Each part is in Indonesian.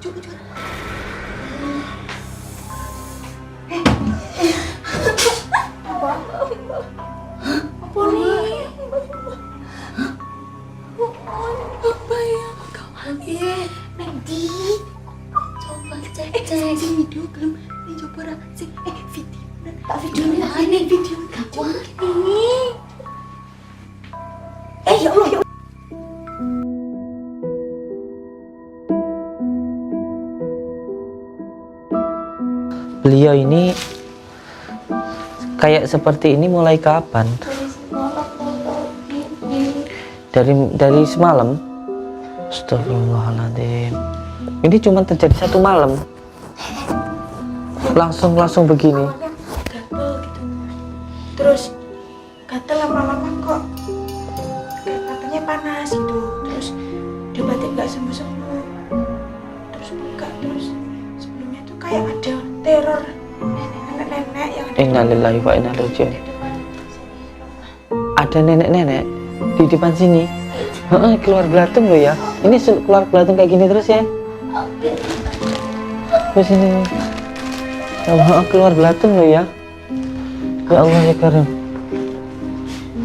Coba. Apa nih? Apa ya? Nanti coba cek video belum? Ini coba sih. Video. Tak video ini video. Coba ini. Ya Allah. Beliau ini kayak seperti ini mulai kapan? Dari semalam. Astagfirullahaladzim. Ini cuma terjadi satu malam. Langsung begini. Gatel gitu. Terus gatel lama-lama kok katanya panas gitu. Terus diobatin nggak sembuh-sembuh. Terus buka terus sebelumnya tuh kayak ada teror nenek-nenek yang ada. Innalillahi wa inna ilaihi raji'un. Ada nenek-nenek di depan sini. Keluar belatung loh ya. Ini keluar belatung kayak gini terus ya. Terus ini. Ya Allah, keluar belatung loh ya. Ya Allah ya Karim.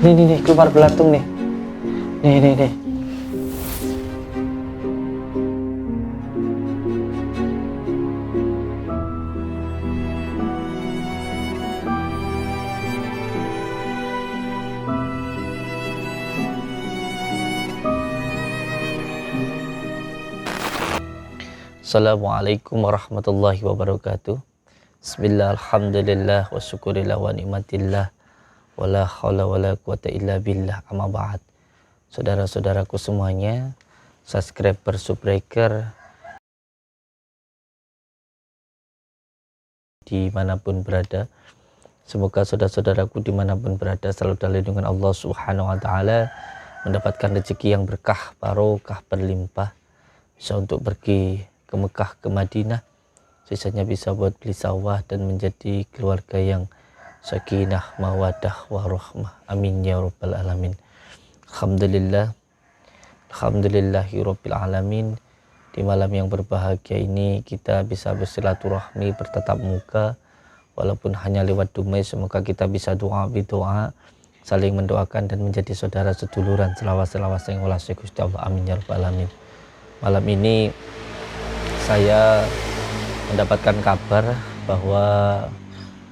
Nih keluar belatung nih. Nih. Assalamualaikum warahmatullahi wabarakatuh. Bismillah, alhamdulillah, wa syukurillah, wa ni'matillah, wa la hawla wa la quwata illa billah, amma ba'd. Saudara-saudaraku semuanya, subscriber, subbreaker, dimanapun berada, semoga saudara-saudaraku dimanapun berada selalu dalam lindungan Allah subhanahu wa ta'ala, mendapatkan rezeki yang berkah, barokah, berlimpah, bisa untuk pergi ke Mekah, ke Madinah, sisanya bisa buat beli sawah dan menjadi keluarga yang sakinah, mawadah, warahmah. Amin ya rabbal alamin. Alhamdulillahirabbil alamin. Di malam yang berbahagia ini kita bisa bersilaturahmi, bertatap muka, walaupun hanya lewat dumai. Semoga kita bisa doa bidoa, saling mendoakan dan menjadi saudara seduluran, selawas yang walasi Gusti Allah. Amin ya rabbal alamin. Malam ini saya mendapatkan kabar bahwa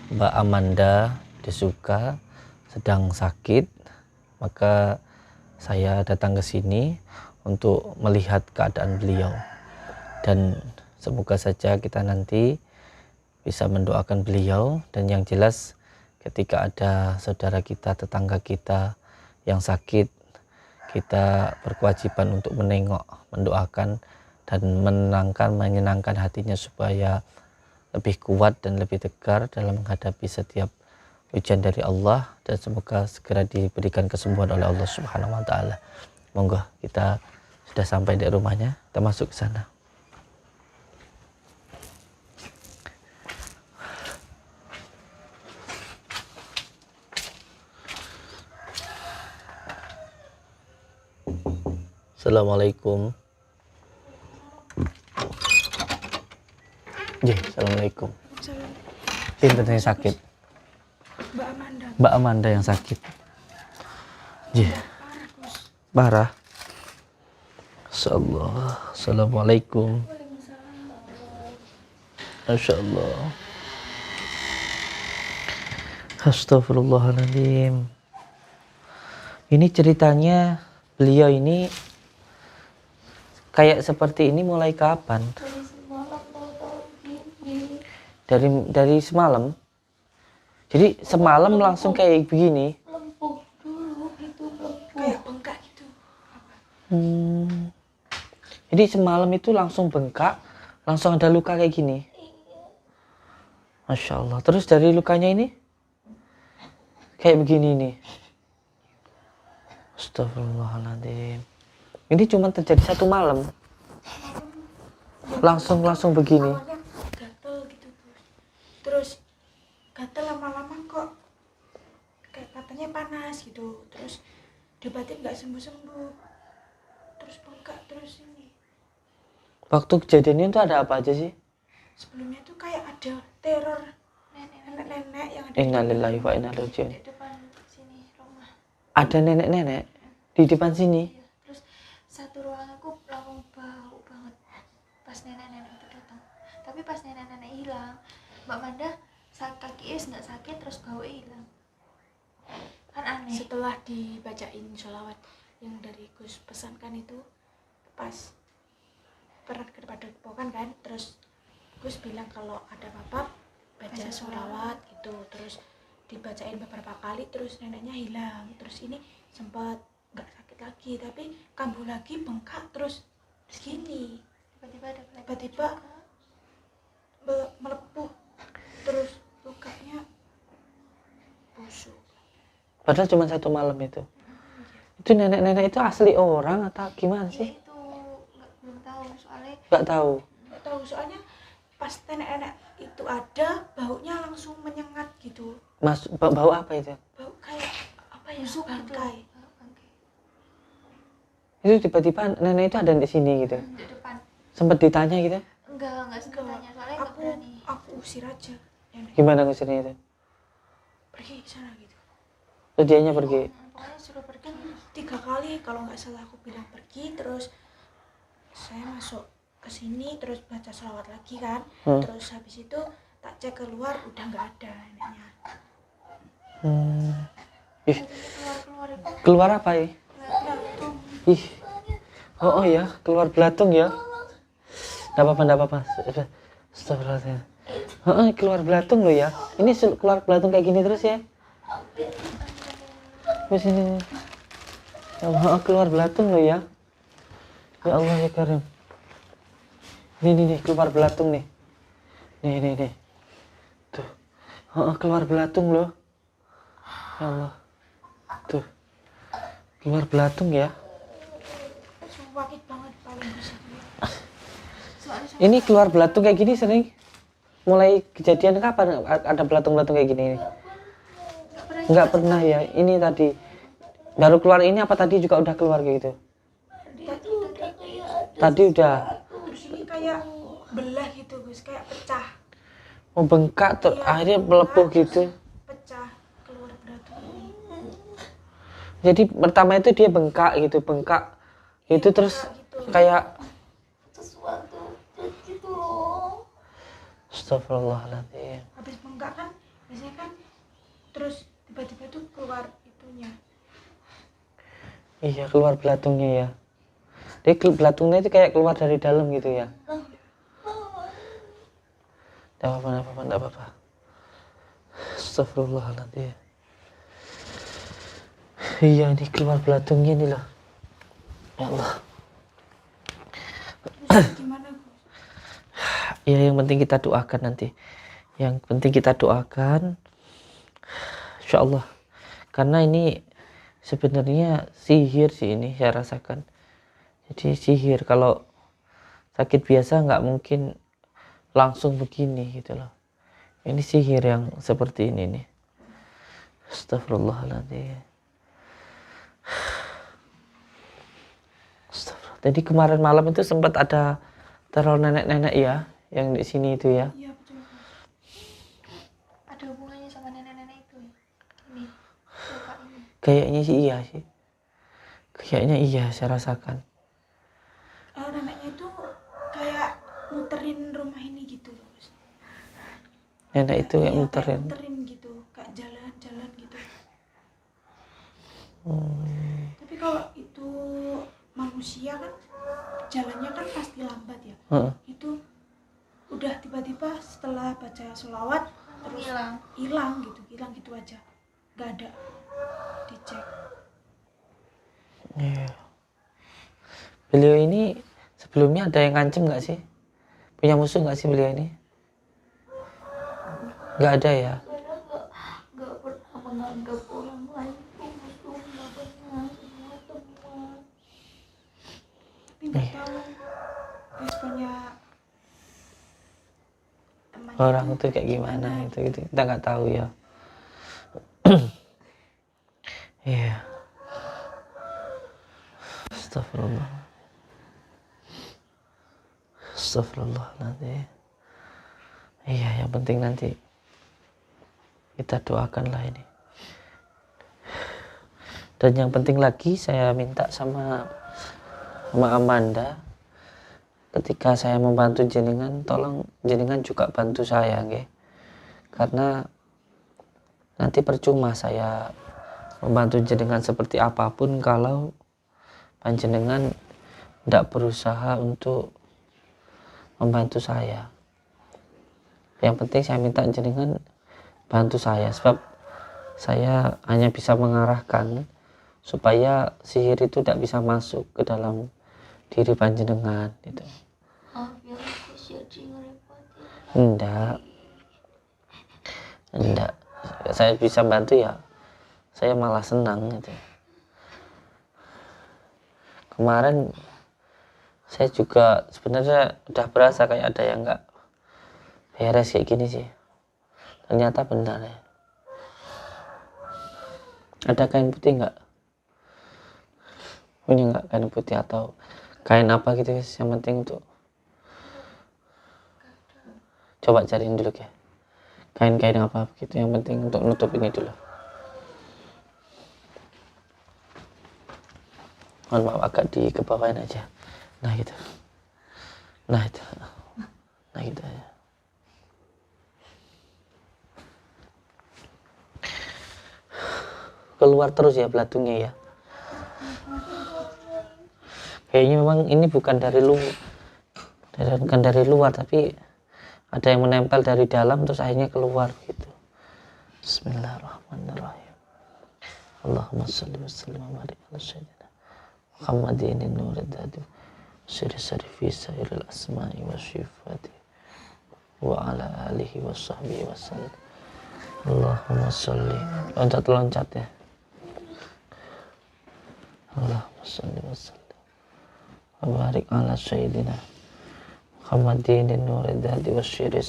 Mbak Amanda Desuka sedang sakit, maka saya datang ke sini untuk melihat keadaan beliau, dan semoga saja kita nanti bisa mendoakan beliau. Dan yang jelas ketika ada saudara kita, tetangga kita yang sakit, kita berkewajiban untuk menengok, mendoakan dan menyenangkan hatinya supaya lebih kuat dan lebih tegar dalam menghadapi setiap ujian dari Allah, dan semoga segera diberikan kesembuhan oleh Allah Subhanahu wa taala. Monggo, kita sudah sampai di rumahnya, kita masuk ke sana. Assalamualaikum. Assalamualaikum. Sinten yang sakit? Mbak Amanda yang sakit. Parah. Assalamualaikum. Masya Allah. Astagfirullahaladzim. Ini ceritanya beliau ini kayak seperti ini mulai kapan? Dari semalam. Jadi semalam langsung kayak begini. Lempuh dulu gitu, kayak bengkak gitu. Jadi semalam itu langsung bengkak, langsung ada luka kayak gini. Masya Allah. Terus dari lukanya ini kayak begini nih. Astagfirullahaladzim. Ini cuma terjadi satu malam. Langsung begini. Gatel gitu. Terus gatel lama-lama kok kayak katanya panas gitu. Terus diobatin nggak sembuh-sembuh. Terus bengkak terus ini. Waktu kejadiannya itu ada apa aja sih? Sebelumnya tuh kayak ada teror nenek-nenek yang ada Innalillahi wa inna ilaihi raji'un. di depan sini rumah. Ada nenek-nenek di depan sini. Iya. Terus satu ruangan aku langsung bau banget pas nenek-nenek itu datang. Tapi pas nenek-nenek hilang, Mbak Manda kaki nggak sakit terus bau hilang. Kan aneh. Setelah dibacain sholawat yang dari Gus pesankan itu, pas pernah ke padepokan kan, terus Gus bilang kalau ada apa-apa baca sholawat gitu, terus dibacain beberapa kali, terus neneknya hilang. Terus ini sempat nggak sakit lagi, tapi kambuh lagi, bengkak, terus gini tiba-tiba melepuh, terus lukanya busuk. Padahal cuma 1 malam itu. Itu nenek-nenek itu asli orang atau gimana Ya sih? itu belum tahu soalnya. Nggak tahu. Nggak tahu soalnya pas nenek-nenek itu ada baunya langsung menyengat gitu. Mas, bau apa itu? Bau kayak apa ya? Bangkai. Itu tiba-tiba nenek itu ada di sini gitu. Di depan. Sempat ditanya gitu. Enggak sempat tanya soalnya nggak berani. Aku usir aja nenek. Gimana ngusirnya itu? Pergi sana gitu. Terus dianya pergi. Pokoknya suruh pergi 3 kali kalau nggak salah, aku bilang pergi, terus saya masuk ke sini terus baca sholawat lagi kan. Terus habis itu tak cek keluar udah nggak ada neneknya. Ih, Keluar itu keluar apa ya? belatung. Ih. Oh ya, keluar belatung ya. Nggak apa-apa. Astagfirullahaladzim. Keluar belatung loh ya. Ini keluar belatung kayak gini terus ya. Di sini. Ya Allah, keluar belatung loh ya. Ya Allah ya Karim. Nih, keluar belatung nih. Nih. Tuh. Keluar belatung loh. Ya Allah. Tuh. Keluar belatung ya. Sakit banget paling di situ. Ini keluar belatung kayak gini sering. Mulai kejadian kapan ada belatung-belatung kayak gini? Nggak pernah ya. Ini tadi baru keluar ini apa tadi juga udah keluar kayak gitu? Tadi udah. Terus ini kayak belah gitu Gus, kayak pecah. Oh bengkak tuh, akhirnya melepuh gitu. Pecah keluar belatung. Jadi pertama itu dia bengkak gitu, itu terus kayak Sesuatu gitu loh. Astagfirullahaladzim. Habis bengkak kan biasanya kan terus tiba-tiba tuh keluar itunya. Iya, keluar belatungnya ya. Dia belatungnya itu kayak keluar dari dalam gitu ya. Enggak apa-apa. Astagfirullahaladzim. Iya, ini keluar belatungnya nih loh. Ya Allah. Terus gimana Gus? Ya yang penting kita doakan nanti. Yang penting kita doakan. Insyaallah. Karena ini sebenarnya sihir sih ini saya rasakan. Jadi sihir, kalau sakit biasa nggak mungkin langsung begini gitu loh. Ini sihir yang seperti ini nih. Astagfirullahaladzim. Astagfirullah. Jadi kemarin malam itu sempat ada teror nenek-nenek ya, yang di sini itu ya. Iya betul Gus. Ada hubungannya sama nenek-nenek itu ya? Ini luka ini. Kayaknya sih iya sih. Kayaknya iya saya rasakan. Neneknya itu kayak muterin rumah ini gitu loh Gus. Nenek itu kayak Iya, muterin. kayak muterin gitu, kayak jalan-jalan gitu. Tapi kalau itu manusia kan jalannya kan pasti lambat ya. Itu udah tiba-tiba setelah baca sholawat terus hilang gitu aja, nggak ada dicek. Iya. Beliau ini sebelumnya ada yang ngancem nggak sih? Punya musuh nggak sih beliau ini? Nggak ada ya. Nggak pernah menganggap orang lain itu musuh, nggak pernah, semua teman. Tapi nggak tahu responnya temannya Orang itu kayak gimana itu kita nggak tahu ya. Iya. Astagfirullah. Astagfirullahaladzim. Iya, yang penting nanti kita doakanlah ini. Dan yang penting lagi saya minta sama Amanda, ketika saya membantu jenengan, tolong jenengan juga bantu saya, nggih. Karena nanti percuma saya membantu jenengan seperti apapun kalau panjenengan tidak berusaha untuk membantu saya. Yang penting saya minta jenengan bantu saya, sebab saya hanya bisa mengarahkan supaya sihir itu tidak bisa masuk ke dalam diri panjenengan gitu. Enggak, saya bisa bantu ya, saya malah senang gitu. Kemarin saya juga sebenarnya udah berasa kayak ada yang nggak beres kayak gini sih, ternyata benar ya. Ada kain putih nggak? Punya nggak kain putih atau kain apa gitu guys, yang penting untuk coba cariin dulu ya, kain-kain apa gitu yang penting untuk nutup ini dulu. Mohon maaf agak dikebawain aja. Nah gitu, nah itu, nah gitu aja. Keluar terus ya beladungnya ya. Kayaknya memang ini bukan dari luar, tapi ada yang menempel dari dalam terus akhirnya keluar gitu. Bismillahirrahmanirrahim. Allahumma shalli wa sallim wa barik ala sayyidina Muhammadin nuril hadi sirri fi sairil asma'i wa syifati wa ala alihi wa sahbihi wa sallam. Allahumma shalli, loncat ya. Allahumma shalli wa sallim wa barik ala sayyidina Muhammadin nuril hadi wa sirri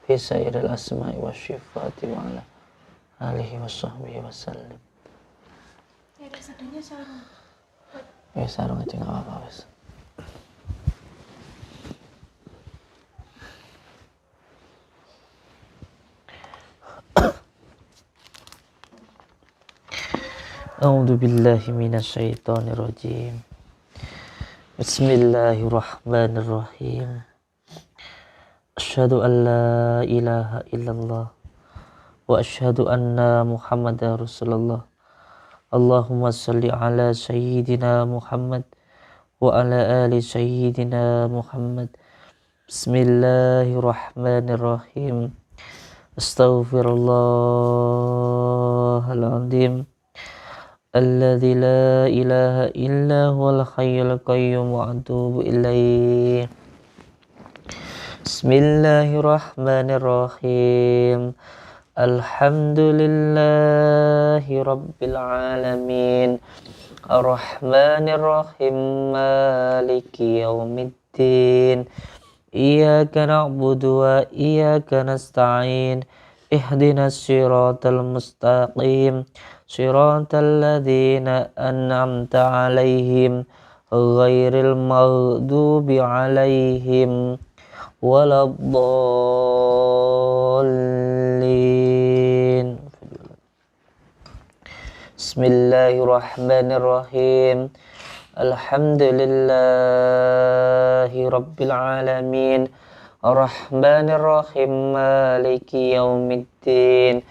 fi sairil asma'i wa syifati wa ala alihi wa sahbihi wa sallam. Ya kesannya sarung. Ya sarung aja nggak apa-apa wes. A'udzu billahi minasy syaithanir rajim. Bismillahirrahmanirrahim. Asyhadu an la ilaha illallah wa asyhadu anna Muhammadar Rasulullah. Allahumma shalli ala sayyidina Muhammad wa ala ali sayyidina Muhammad. Bismillahirrahmanirrahim. Astaghfirullahaladzim. Alladzi la ilaha illa huwal hayyul qayyum wa atubu ilaih. Bismillahirrahmanirrahim. Alhamdulillahi rabbil alamin. Ar-Rahmanir-Rahim. Maliki yaumiddin. Iyyaka na'budu wa iyyaka nasta'in. Ihdinas siratal mustaqim. Siratal ladzina an'amta 'alaihim ghairil maghdubi 'alaihim waladdallin. Bismillahirrahmanirrahim. Alhamdulillahi rabbil alamin. Ar-Rahmanir-Rahim. Maliki yaumiddin.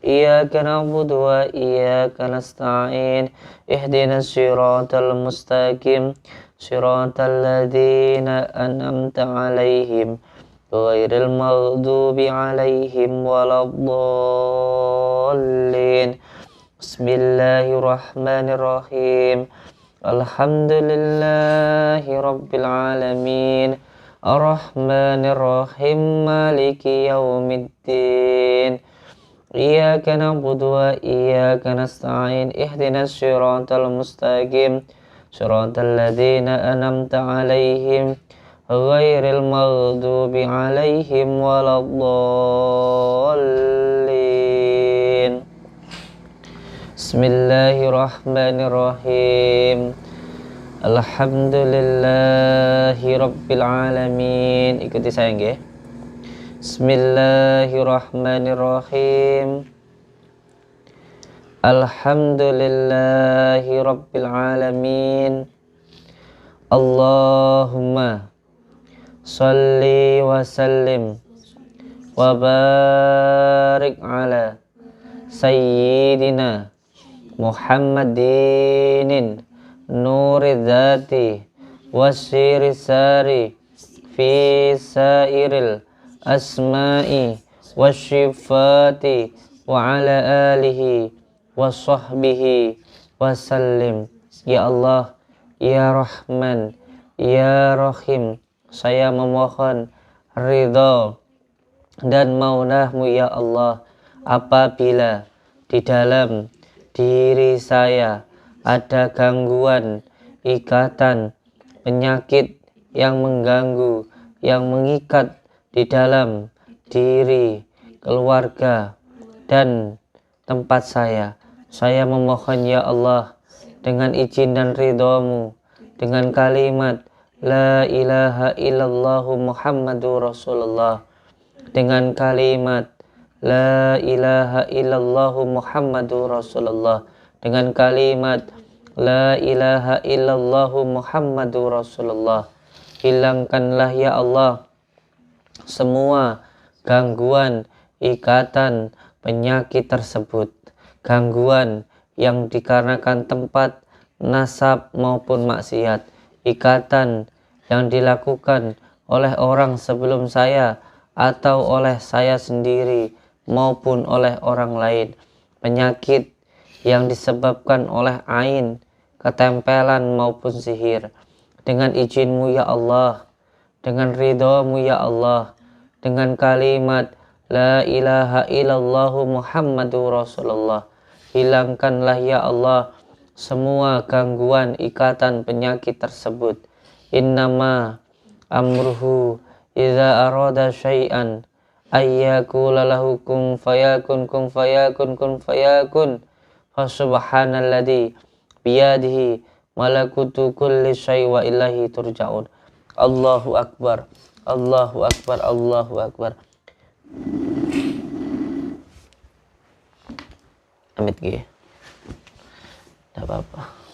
Iyyaka na'budu wa iyyaka nasta'in. Ihdinas siratal mustaqim. Siratal ladzina an'amta 'alaihim ghairil maghdubi 'alaihim waladdallin. Bismillahirrahmanirrahim. Alhamdulillahi rabbil alamin. Ar-Rahmanir-Rahim. Maliki yaumiddin. Iyyaka na'budu wa iyyaka nasta'in. Ihdinas siratal mustaqim. Siratal ladzina an'amta 'alaihim ghairil maghdubi 'alaihim waladdallin. Bismillahirrahmanirrahim. Alhamdulillahi Rabbil Alamin. Ikuti saya nggih. Bismillahirrahmanirrahim. Alhamdulillahi Rabbil Alamin. Allahumma salli wa sallim wa barik ala Sayyidina Muhammadin nuri dzati wasiri sari fi sairil asma'i wasyifati wa ala alihi wa sahbihi wa sallim. Ya Allah, ya Rahman, ya Rahim, saya memohon ridha dan maunahmu ya Allah apabila di dalam diri saya ada gangguan, ikatan, penyakit yang mengganggu, yang mengikat di dalam diri, keluarga, dan tempat saya. Saya memohon ya Allah dengan izin dan ridhamu, dengan kalimat La ilaha illallah Muhammadur Rasulullah, dengan kalimat La ilaha illallah Muhammadur Rasulullah, dengan kalimat La ilaha illallah Muhammadur Rasulullah. Hilangkanlah ya Allah semua gangguan, ikatan, penyakit tersebut, gangguan yang dikarenakan tempat, nasab maupun maksiat, ikatan yang dilakukan oleh orang sebelum saya atau oleh saya sendiri maupun oleh orang lain, penyakit yang disebabkan oleh ain, ketempelan maupun sihir. Dengan izinmu ya Allah, dengan ridhamu ya Allah, dengan kalimat La ilaha illallah Muhammadur Rasulullah, hilangkanlah ya Allah semua gangguan, ikatan, penyakit tersebut. Innama amruhu idza arada syai'an ayyakula lahu kun fayakun kun fayakun kun fayakun. Fasubhanalladzi biyadihi malakutu kulli syai' wa ilahi turja'un. Allahu akbar, Allahu akbar, Allahu akbar. Amit nggih. Enggak apa-apa.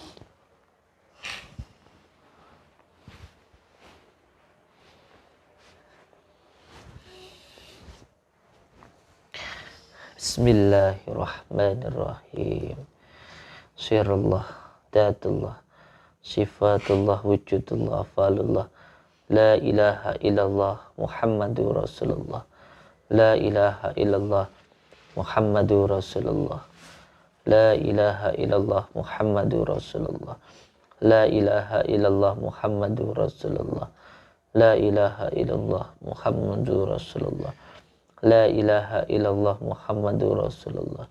Bismillahirrahmanirrahim. Sirullah, datullah, sifatullah, wujudullah, afalullah. La ilaha illallah Muhammadur Rasulullah. La ilaha illallah Muhammadur Rasulullah. La ilaha illallah Muhammadur Rasulullah. La ilaha illallah Muhammadur Rasulullah. La ilaha illallah Muhammadur Rasulullah. La ilaha illallah Muhammadur Rasulullah.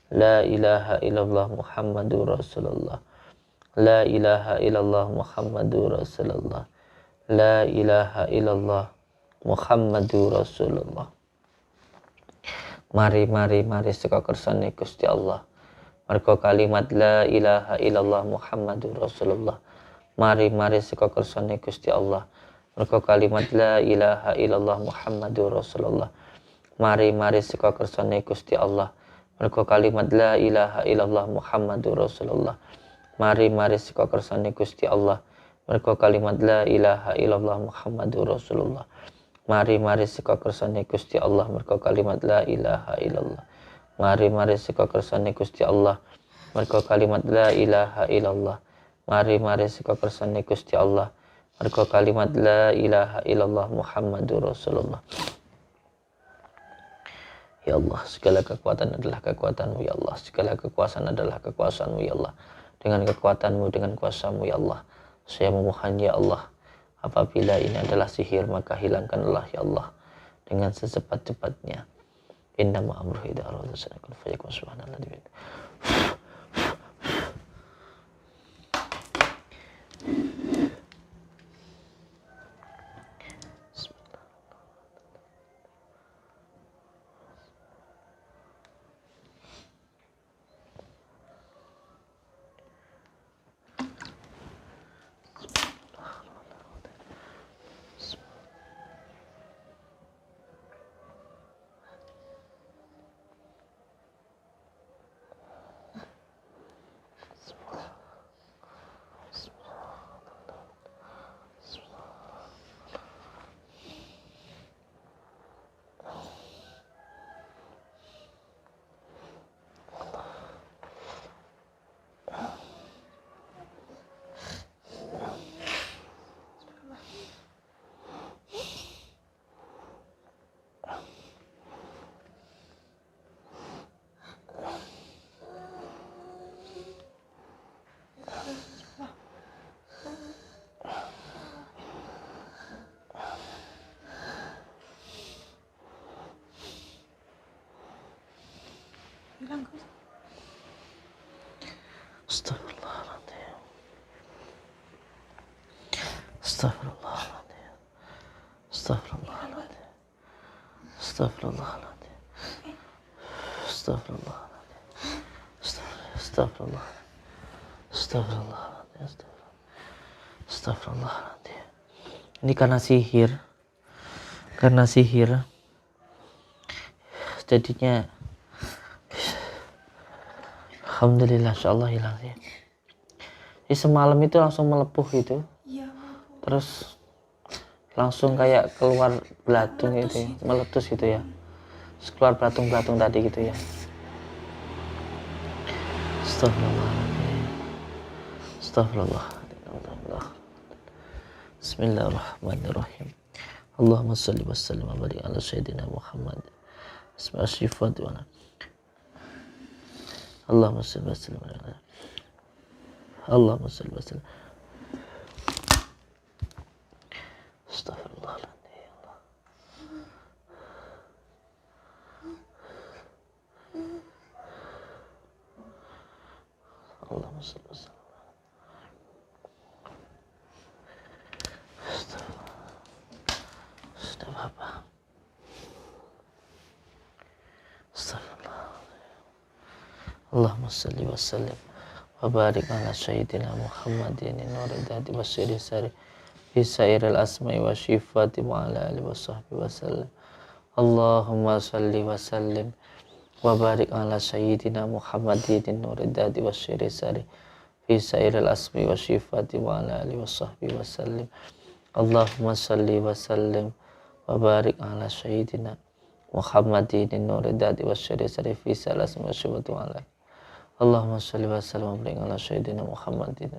La ilaha illallah Muhammadur Rasulullah. La ilaha illallah Muhammadur Rasulullah. La ilaha illallah Muhammadur Rasulullah. Mari seka kersane Gusti Allah. Mergo kalimat la ilaha illallah Muhammadur Rasulullah. Mari seka kersane Gusti Allah. Mergo kalimat la ilaha illallah Muhammadur Rasulullah. Mari seka kersane Gusti Allah. Mergo kalimat la ilaha illallah Muhammadur Rasulullah. Mari seka kersane Gusti Allah. Mergo kalimat la ilaha illallah Muhammadur Rasulullah. Mari seka kersane Gusti Allah. Mergo kalimat la ilaha illallah. Mari seka kersane Gusti Allah. Mergo kalimat la ilaha illallah. Mari seka kersane Gusti Allah. Mergo kalimat la ilaha illallah Muhammadur Rasulullah. Ya Allah, segala kekuatan adalah kekuatan-Mu ya Allah. Segala kekuasaan adalah kekuasaan-Mu ya Allah. Dengan kekuatan-Mu, dengan kuasa-Mu ya Allah, saya memohon ya Allah, apabila ini adalah sihir maka hilangkanlah ya Allah dengan secepat-cepatnya. Innama amruhu idza arada syai'an kun fayakun. Subhanallah. bilang Gus. Astagfirullahaladzim. Astagfirullahaladzim. Astagfirullahaladzim. Astagfirullahaladzim. Astagfirullahaladzim. Astagfirullah. Astagfirullahaladzim. Astagfirullahaladzim. Ini karena sihir. Jadinya alhamdulillah, insyaallah hilang ya. Jadi semalam itu langsung melepuh gitu. Iya. Terus langsung kayak keluar belatung gitu ya, meletus gitu ya. Terus keluar belatung-belatung tadi gitu ya. Astagfirullahaladzim. Astagfirullahaladzim. Bismillahirrahmanirrahim. Allahumma salli wa sallim wa barik ala sayyidina Muhammad. Asma syifat wa Allahumma salli wa sallim ala Allahumma salli wa sallim. Astagfirullahaladzim. Allahumma salli wa sallim. Sudah apa? Astagfirullah. Allahumma salli wa sallim wa barik ala sayyidina Muhammadin nuril hadi wasyiri sari fi sairil asma'i wa syifati wa ala alihi wa sahbihi wa sallam. Allahumma salli wa sallim wa barik ala sayyidina Muhammadin nuril hadi wasyiri sari fi sairil asma'i wa syifati wa ala alihi wa sahbihi wa sallam. Allahumma salli wa sallim wa barik ala sayyidina Muhammadin nuril hadi wasyiri sari fi sairil asma'i wa syifati wa ala Allahumma salli wa sallim wa barik ala sayyidina Muhammadin.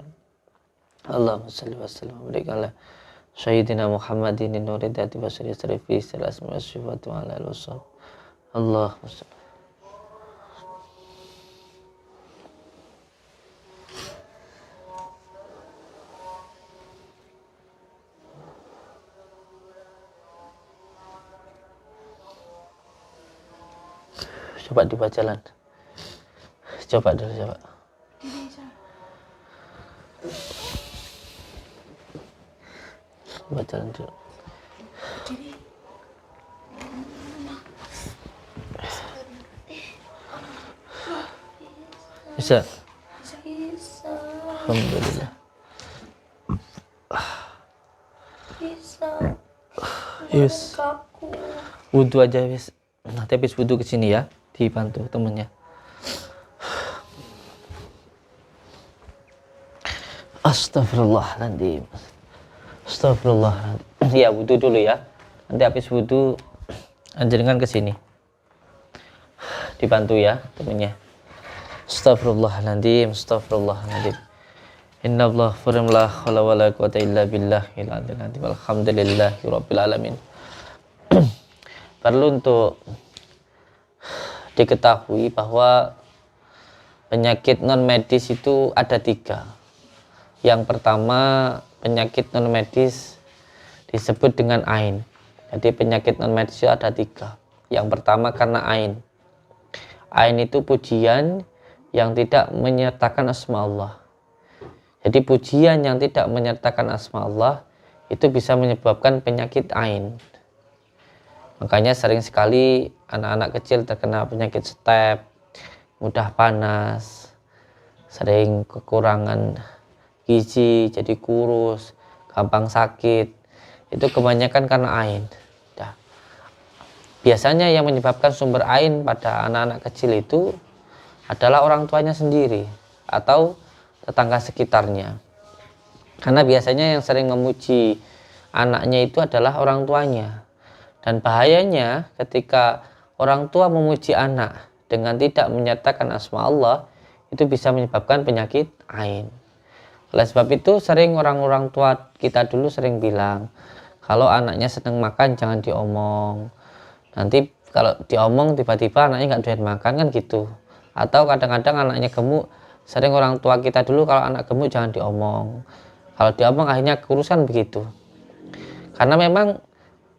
Allahumma salli wa sallim wa barik ala sayyidina Muhammadin nuril hadi wasyiri sari fi sairil asma'i wa syifati wa ala alihi wa sahbihi. Allahumma salli. Coba dibaca jalan. Coba dulu, coba. Baca jalan dulu. Bisa? Bisa. Alhamdulillah. Bisa. Yes. Kaku. Wudhu aja wis. Nanti habis wudhu kesini ya, dibantu temennya. Astagfirullahaladzim. Astagfirullahaladzim. Ya wudhu dulu ya. Nanti habis wudhu anjringan kesini. Dibantu ya temennya. Astagfirullahaladzim. Astagfirullahaladzim. Inna Allah furimlah khala wa la quwata illa billah alhamdulillahi rabbil alamin. Perlu untuk diketahui bahwa penyakit non medis itu ada 3. Yang pertama, penyakit non medis disebut dengan ain. Jadi penyakit non medis itu ada 3. Yang pertama karena ain. Ain itu pujian yang tidak menyertakan asma Allah. Jadi pujian yang tidak menyertakan asma Allah itu bisa menyebabkan penyakit ain. Makanya sering sekali anak-anak kecil terkena penyakit step, mudah panas, sering kekurangan gizi, jadi kurus, gampang sakit. Itu kebanyakan karena ain. Nah, biasanya yang menyebabkan sumber ain pada anak-anak kecil itu adalah orang tuanya sendiri atau tetangga sekitarnya. Karena biasanya yang sering memuji anaknya itu adalah orang tuanya. Dan bahayanya ketika orang tua memuji anak dengan tidak menyertakan asma Allah, itu bisa menyebabkan penyakit ain. Oleh sebab itu sering orang-orang tua kita dulu sering bilang, kalau anaknya senang makan jangan diomong. Nanti kalau diomong tiba-tiba anaknya nggak doyan makan kan gitu. Atau kadang-kadang anaknya gemuk, sering orang tua kita dulu kalau anak gemuk jangan diomong. Kalau diomong akhirnya kurusan begitu. Karena memang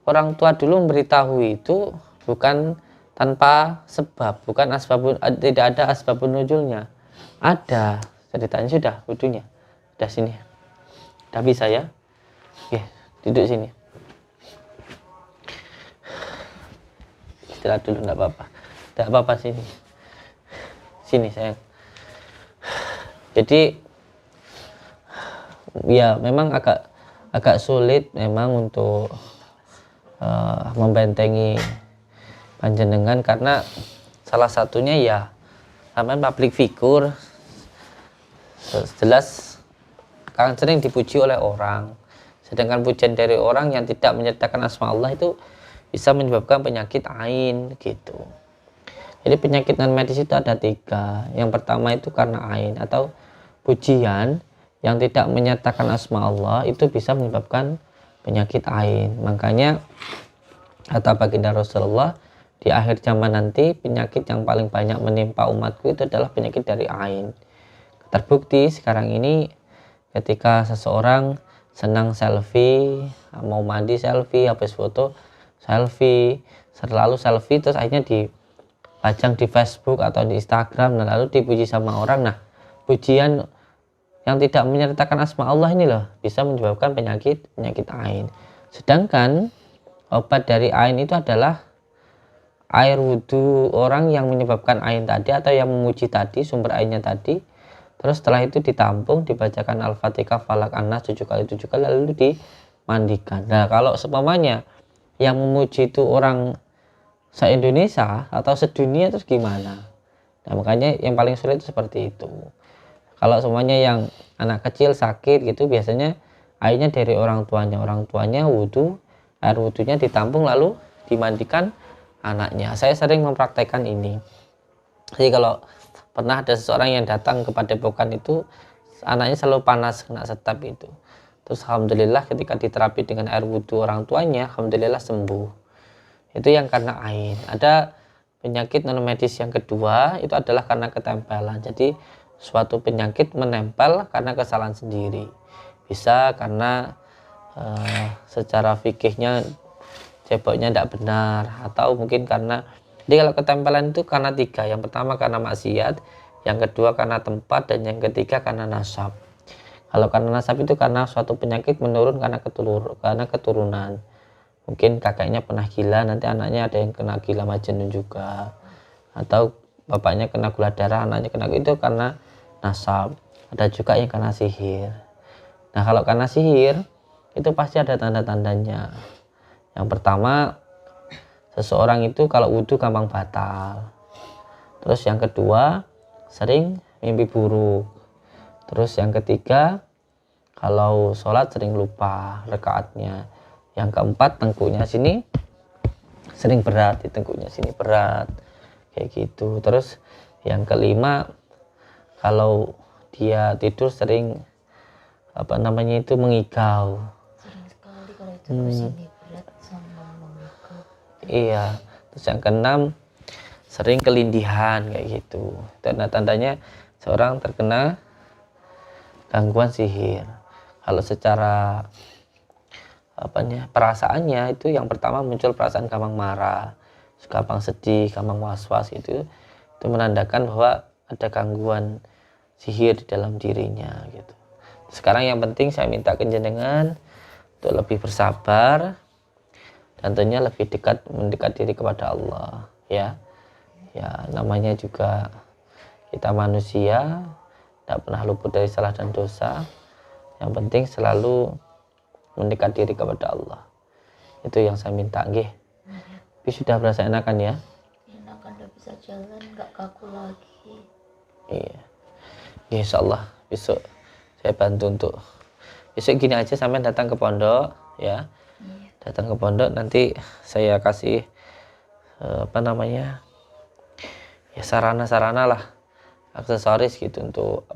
orang tua dulu memberitahu itu bukan tanpa sebab, bukan tidak ada asbabun nuzulnya. Ada ceritanya, sudah wudunya. Sudah sini. Sudah bisa ya? Oke, duduk sini. Istirahat dulu, enggak apa-apa. Enggak apa-apa, sini. Sini sayang. Jadi ya memang agak sulit memang untuk membentengi panjenengan, karena salah satunya ya namanya public figure, jelas akan sering dipuji oleh orang, sedangkan pujian dari orang yang tidak menyertakan asma Allah itu bisa menyebabkan penyakit ain gitu. Jadi penyakit non medis itu ada 3. Yang pertama itu karena ain atau pujian yang tidak menyertakan asma Allah, itu bisa menyebabkan penyakit ain. Makanya kata baginda Rasulullah, di akhir zaman nanti penyakit yang paling banyak menimpa umatku itu adalah penyakit dari ain. Terbukti sekarang ini ketika seseorang senang selfie, mau mandi selfie, habis foto selfie, selalu selfie, terus akhirnya dipajang di Facebook atau di Instagram, dan lalu dipuji sama orang. Nah, pujian yang tidak menyertakan asma Allah ini loh bisa menyebabkan penyakit ain. Sedangkan obat dari ain itu adalah air wudhu orang yang menyebabkan ain tadi atau yang memuji tadi, sumber ainnya tadi. Terus setelah itu ditampung, dibacakan Al-Fatihah, Falak, An-Nas 7 kali lalu dimandikan. Nah, kalau seumpamanya yang memuji itu orang se-Indonesia atau sedunia, terus gimana? Nah, makanya yang paling sulit itu seperti itu. Kalau semuanya yang anak kecil sakit gitu, biasanya airnya dari orang tuanya wudhu, air wudhunya ditampung lalu dimandikan anaknya. Saya sering mempraktekkan ini. Jadi kalau pernah ada seseorang yang datang ke padepokan itu, anaknya selalu panas kena setap itu. Terus alhamdulillah ketika diterapi dengan air wudhu orang tuanya, alhamdulillah sembuh. Itu yang karena ain. Ada penyakit non medis yang kedua, itu adalah karena ketempelan. Jadi suatu penyakit menempel karena kesalahan sendiri. Bisa karena secara fikihnya ceboknya tidak benar, atau mungkin karena, jadi kalau ketempelan itu karena 3. Yang pertama karena maksiat, yang kedua karena tempat, dan yang ketiga karena nasab. Kalau karena nasab itu karena suatu penyakit menurun karena keturunan. Mungkin kakaknya pernah gila, nanti anaknya ada yang kena gila majnun juga, atau bapaknya kena gula darah, anaknya kena, itu karena nasab. Ada juga yang karena sihir. Nah, kalau karena sihir itu pasti ada tanda-tandanya. Yang pertama, seseorang itu kalau wudhu gampang batal. Terus yang kedua, sering mimpi buruk. Terus yang ketiga, kalau sholat sering lupa rakaatnya. Yang keempat, tengkuknya sini sering berat, di tengkuknya sini berat, kayak gitu. Terus yang kelima, kalau dia tidur sering mengigau. Sering sekali kalau itu sini berat sama mengigau. Iya. Terus yang keenam, sering kelindihan kayak gitu. Tanda-tandanya seorang terkena gangguan sihir. Kalau secara perasaannya itu, yang pertama muncul perasaan gampang marah, gampang sedih, gampang was-was gitu. Itu menandakan bahwa ada gangguan sihir di dalam dirinya gitu. Sekarang yang penting saya minta kenjenengan untuk lebih bersabar dan tentunya lebih mendekat diri kepada Allah ya. Ya, namanya juga kita manusia, tidak pernah luput dari salah dan dosa. Yang penting selalu mendekat diri kepada Allah. Itu yang saya minta nggih. Tapi sudah berasa enakan ya? Enakan, udah bisa jalan, nggak kaku lagi. Iya. Ya, insyaallah besok saya bantu untuk besok gini aja, sampai datang ke pondok ya. Datang ke pondok, nanti saya kasih ya sarana-sarana lah, aksesoris gitu untuk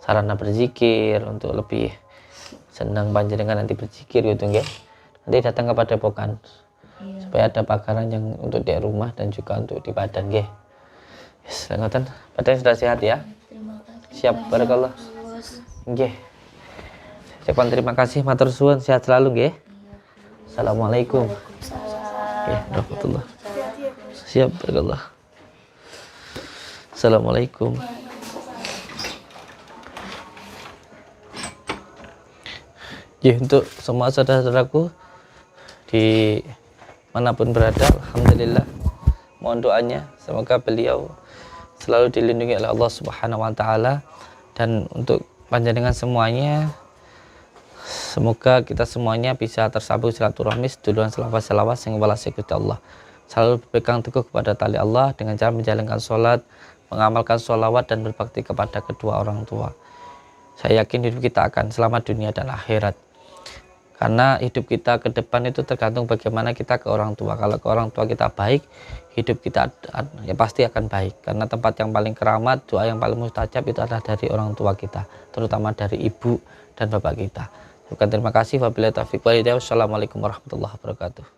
sarana berzikir, untuk lebih senang panjenengan nanti berzikir gitu nggih. Nanti datang ke padepokan supaya ada pakaran yang untuk di rumah dan juga untuk di badan nggih. Yes, ngoten. Badan sudah sehat ya? Terima kasih. Siap, barakallah. Nggih. Sekian, terima kasih, matur suwun, sehat selalu nggih. Assalamualaikum. Waalaikumsalam. Warahmatullahi. Siap, barakallah. Assalamualaikum. Ya, untuk semua saudara-saudaraku di manapun berada, alhamdulillah, mohon doanya semoga beliau selalu dilindungi oleh Allah Subhanahu wa taala, dan untuk panjenengan semuanya semoga kita semuanya bisa tersambung silaturahmi seduluran selawat yang walase Gusti Allah. Selalu berpegang teguh kepada tali Allah dengan cara menjalankan sholat, mengamalkan sholawat dan berbakti kepada kedua orang tua. Saya yakin hidup kita akan selamat dunia dan akhirat. Karena hidup kita ke depan itu tergantung bagaimana kita ke orang tua. Kalau ke orang tua kita baik, hidup kita ya pasti akan baik. Karena tempat yang paling keramat, doa yang paling mustajab itu adalah dari orang tua kita, terutama dari ibu dan bapak kita. Terima kasih. Wabillahi taufiq wal hidayah. Wassalamualaikum warahmatullahi wabarakatuh.